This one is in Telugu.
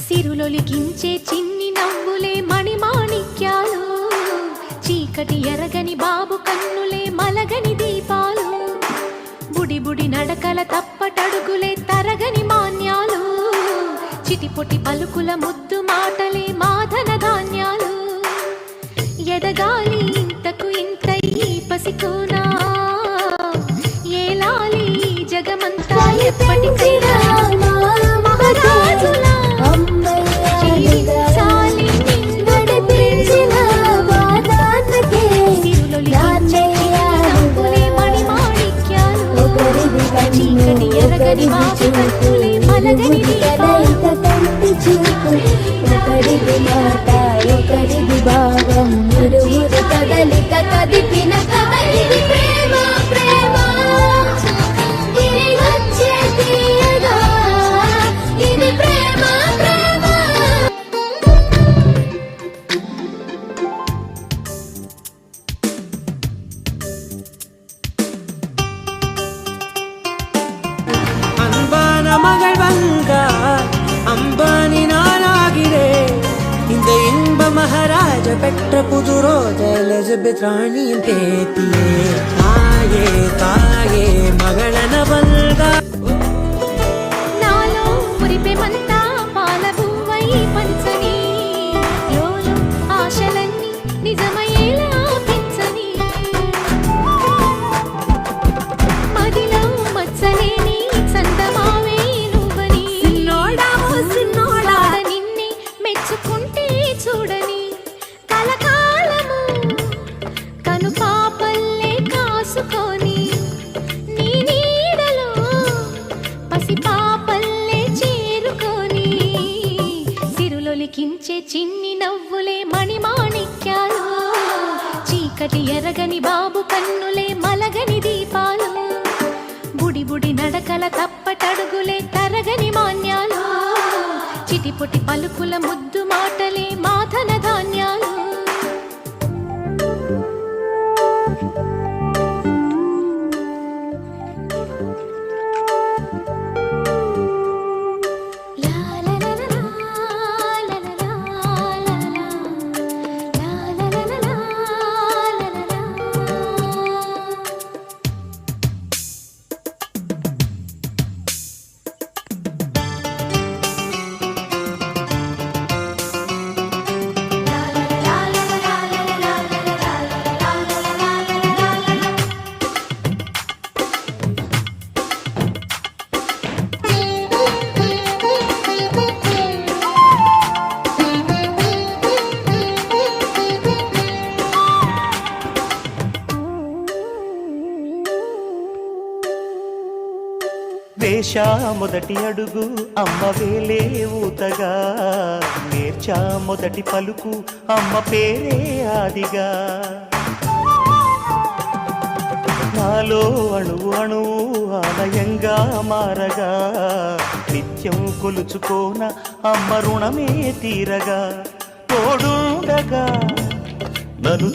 సిరులొలికించే చిన్ని నవ్వులే మణిమాణిక్యాలు, చీకటి ఎరగని బాబు కన్నులే మలగని దీపాలు, బుడి బుడి నడకల తప్పటడుగులే తరగని మాన్యాలు, చిటిపొటి పలుకుల ముద్దు మాటలే మాధన ధాన్యాలు, ఎదగాలి ఇంతకు ఇంత ఈ పసికోనా, ఏలాలి జగమంతా ఎప్పటికైనా మహారాజులా భావం ఇరువురు కదలిక కదిపిన కదలిది ప్రేమ ప్రేమ తిరిగొచ్చే తీయగా ఇది ప్రేమ ప్రేమ. அன்பான மகள் வங்க அம்பானி நானாகிறே இந்த இன்ப மகாராஜ பெற்ற புது ரோஜ எலிசபெத் ராணியின் பேத்தியே தாயே தாயே மகளன வல்க నాలో మురిపెమంతా పాలబువ్వై పంచని, లోలో ఆశలన్నీ నిజమయ్యేలా పెంచని, మదిలో మచ్చలేని చందమావే నువ్వని, సిన్నోడా నిన్నే మెచ్చుకుంటే చూడని, కలకాలము కను పాపల్లే కాసుకొని, నీ నీడలో పసిపాపల్లే చేరుకొని, సిరులొలికించే చిన్ని నవ్వులే మణిమాణిక్యాలు, చీకటి ఎరగని బాబు కన్నులే మలగని దీపాలు, బుడి బుడి నడకల తప్పటడుగులే తరగని మాన్యాలు, చిటిపొటి పలుకుల ముద్దు మాటలే మాధన ధాన్యాలు, వేశా మొదటి అడుగు అమ్మ వేలే ఊతగా, నేర్చా మొదటి పలుకు అమ్మ పేరే ఆదిగా. నాలో అణువు అణువు ఆలయంగా మారగా, నిత్యం కొలుచుకోన అమ్మ రుణమే తీరగా, తోడుండగా నన్ను